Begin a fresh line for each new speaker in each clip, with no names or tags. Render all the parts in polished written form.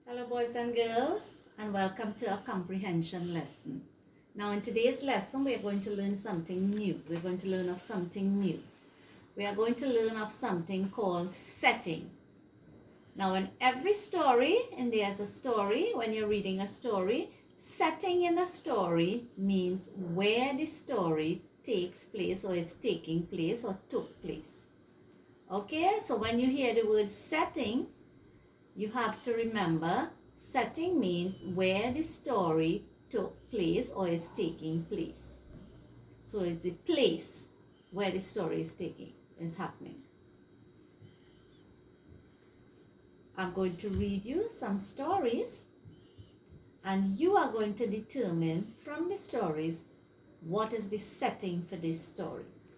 Hello boys and girls, and welcome to our comprehension lesson. Now in today's lesson we are going to learn something new. We're going to learn of something new. We are going to learn of something called setting. Now in every story, and there's a story, when you're reading a story, setting in a story means where the story takes place or is taking place or took place. Okay, so when you hear the word setting, you have to remember setting means where the story took place or is taking place. So it's the place where the story is happening. I'm going to read you some stories and you are going to determine from the stories what is the setting for these stories.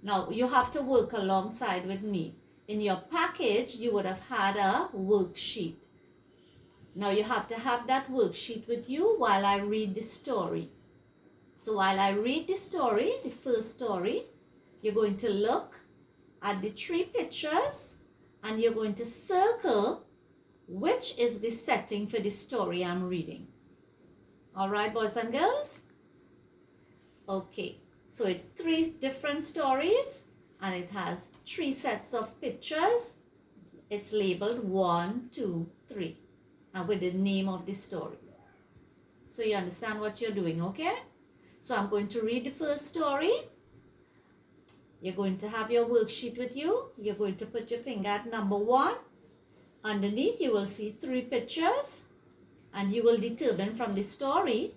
Now you have to work alongside with me. In your package, you would have had a worksheet. Now you have to have that worksheet with you while I read the story. So while I read the story, the first story, you're going to look at the three pictures and you're going to circle which is the setting for the story I'm reading. All right, boys and girls? Okay, so it's three different stories and it has three sets of pictures. It's labeled 1, 2, 3 and with the name of the stories. So you understand what you're doing, okay? So I'm going to read the first story. You're going to have your worksheet with you. You're going to put your finger at number 1. Underneath you will see 3 pictures and you will determine from the story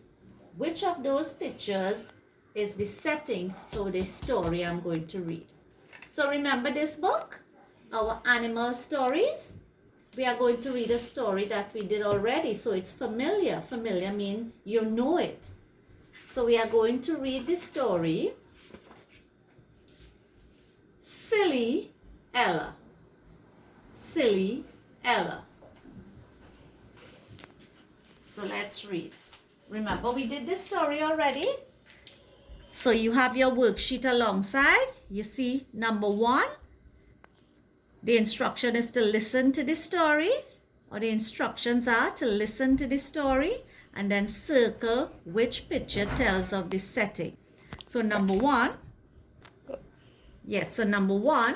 which of those pictures is the setting for the story I'm going to read. So remember this book, our animal stories. We are going to read a story that we did already, so it's familiar. Familiar means you know it. So we are going to read the story, Silly Ella. Silly Ella. So let's read. Remember we did this story already? So you have your worksheet alongside. You see number 1. The instruction is to listen to the story, or the instructions are to listen to the story and then circle which picture tells of the setting. So number 1, yes, so number 1,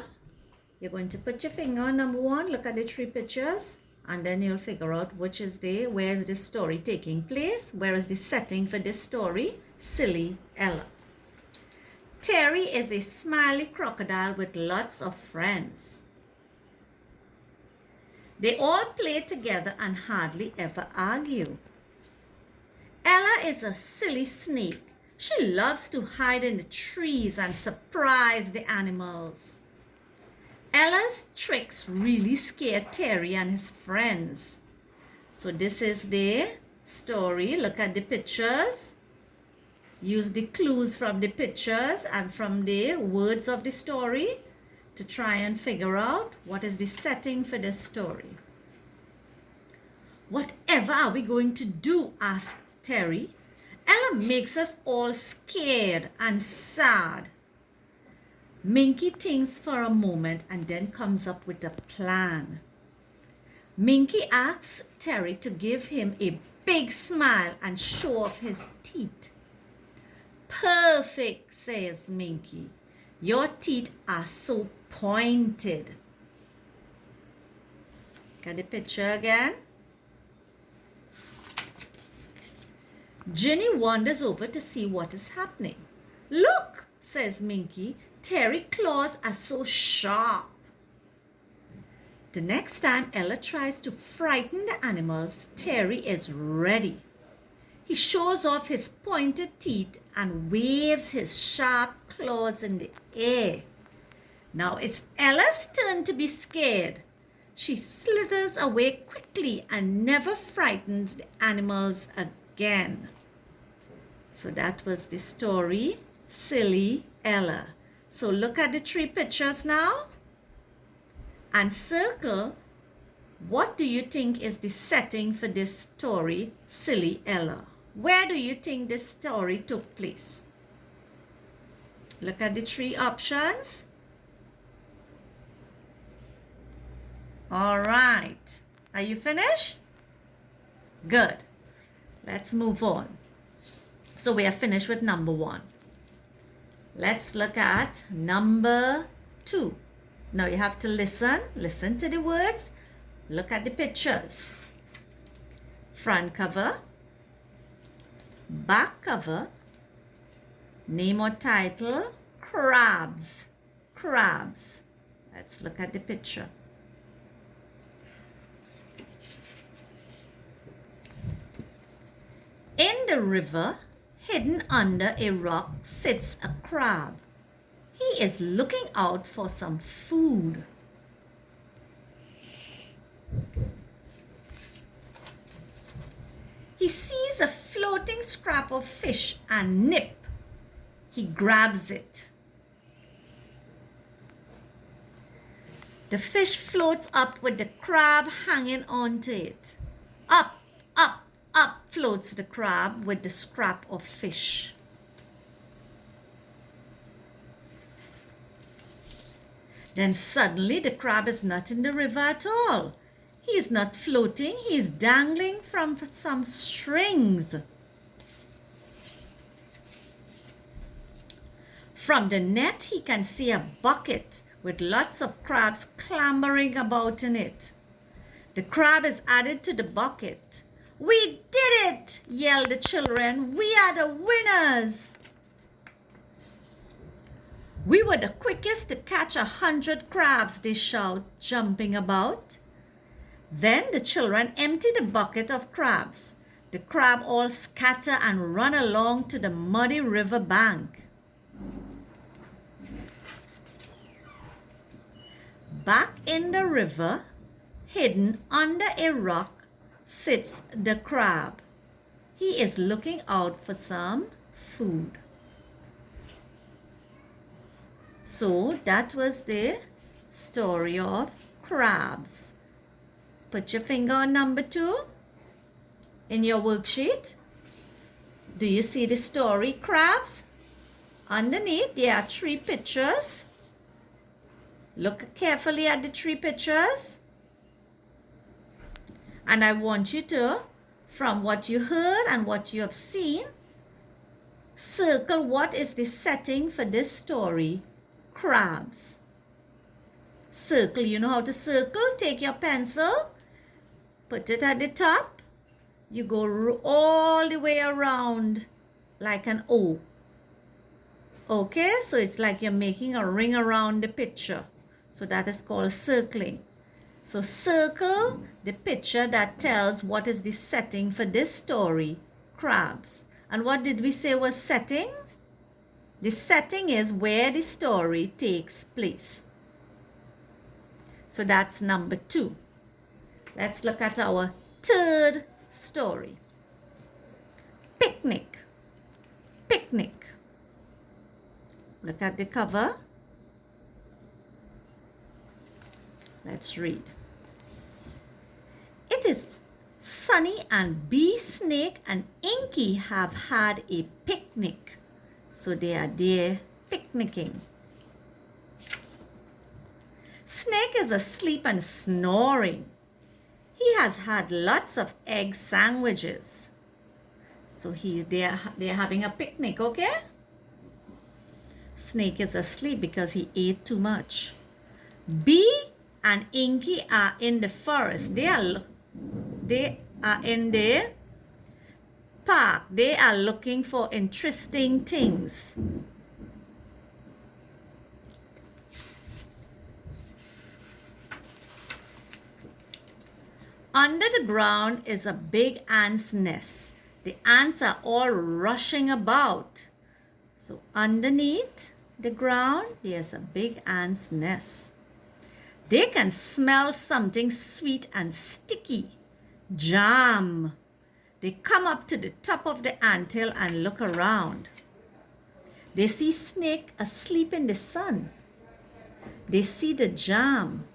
you're going to put your finger on number 1, look at the 3 pictures and then you'll figure out where is this story taking place, where is the setting for this story, Silly Ella. Terry is a smiley crocodile with lots of friends. They all play together and hardly ever argue. Ella is a silly snake. She loves to hide in the trees and surprise the animals. Ella's tricks really scare Terry and his friends. So this is the story. Look at the pictures. Use the clues from the pictures and from the words of the story to try and figure out what is the setting for this story. Whatever are we going to do? Asks Terry. Ella makes us all scared and sad. Minky thinks for a moment and then comes up with a plan. Minky asks Terry to give him a big smile and show off his teeth. Perfect, says Minky. Your teeth are so pointed. Look at the picture again. Ginny wanders over to see what is happening. Look, says Minky, Terry's claws are so sharp. The next time Ella tries to frighten the animals, Terry is ready. He shows off his pointed teeth and waves his sharp claws in the air. Now it's Ella's turn to be scared. She slithers away quickly and never frightens the animals again. So that was the story, Silly Ella. So look at the 3 pictures now and circle what do you think is the setting for this story, Silly Ella. Where do you think this story took place? Look at the 3 options. All right. Are you finished? Good. Let's move on. So we are finished with number 1. Let's look at number 2. Now you have to listen to the words, look at the pictures. Front cover, back cover, name or title, crabs, crabs. Let's look at the picture. In the river, hidden under a rock, sits a crab. He is looking out for some food. He sees a floating scrap of fish and nip. He grabs it. The fish floats up with the crab hanging onto it. Up, up, up floats the crab with the scrap of fish. Then suddenly the crab is not in the river at all. He is not floating, he is dangling from some strings. From the net he can see a bucket with lots of crabs clambering about in it. The crab is added to the bucket. "We did it!" yelled the children. "We are the winners!" "We were the quickest to catch 100 crabs," they shout, jumping about. Then the children empty the bucket of crabs. The crab all scatter and run along to the muddy river bank. Back in the river, hidden under a rock, sits the crab. He is looking out for some food. So that was the story of crabs. Put your finger on number 2 in your worksheet. Do you see the story crabs? Underneath there are 3 pictures. Look carefully at the 3 pictures. And I want you to, from what you heard and what you have seen, circle what is the setting for this story, crabs. Circle, you know how to circle? Take your pencil, put it at the top. You go all the way around like an O. Okay, so it's like you're making a ring around the picture. So that is called circling. So circle the picture that tells what is the setting for this story, crabs. And what did we say was settings? The setting is where the story takes place. So that's number 2. Let's look at our 3rd story. Picnic. Picnic. Look at the cover. Let's read. It is Sunny and Bee Snake and Inky have had a picnic. So they are there picnicking. Snake is asleep and snoring. He has had lots of egg sandwiches. So they are having a picnic, okay? Snake is asleep because he ate too much. Bee and Inky are in the forest. They are in the park. They are looking for interesting things. Under the ground is a big ant's nest. The ants are all rushing about. So underneath the ground, there's a big ant's nest. They can smell something sweet and sticky. Jam. They come up to the top of the anthill and look around. They see Snake asleep in the sun. They see the jam.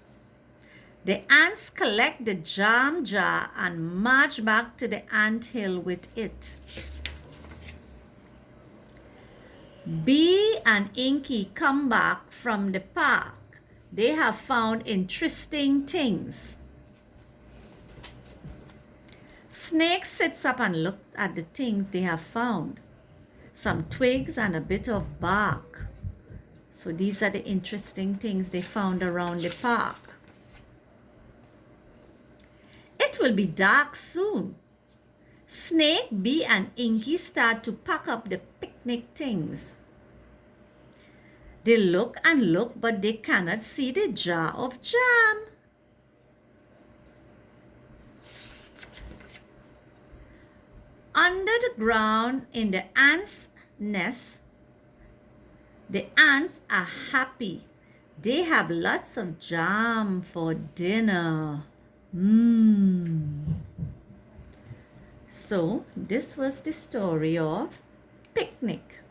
The ants collect the jam jar and march back to the anthill with it. Bee and Inky come back from the park. They have found interesting things. Snake sits up and looks at the things they have found. Some twigs and a bit of bark. So these are the interesting things they found around the park. It will be dark soon. Snake, Bee, and Inky start to pack up the picnic things. They look and look, but they cannot see the jar of jam. Under the ground in the ants' nest, the ants are happy. They have lots of jam for dinner. So this was the story of picnic.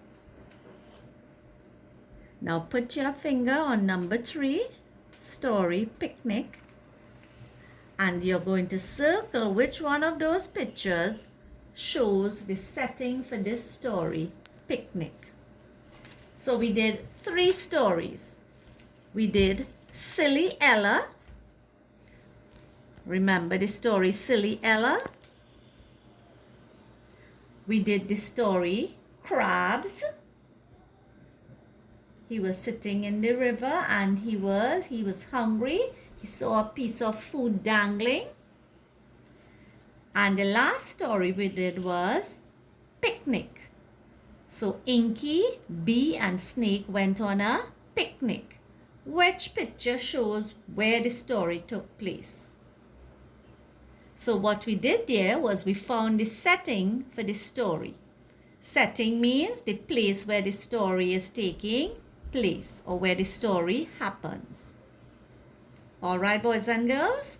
Now put your finger on number 3, story picnic, and you're going to circle which one of those pictures shows the setting for this story, picnic. So we did 3 stories. We did Silly Ella. Remember the story Silly Ella? We did the story Crabs. He was sitting in the river and he was hungry. He saw a piece of food dangling. And the last story we did was picnic. So Inky, Bee, and Snake went on a picnic. Which picture shows where the story took place? So what we did there was we found the setting for the story. Setting means the place where the story is taking place or where the story happens. All right, boys and girls,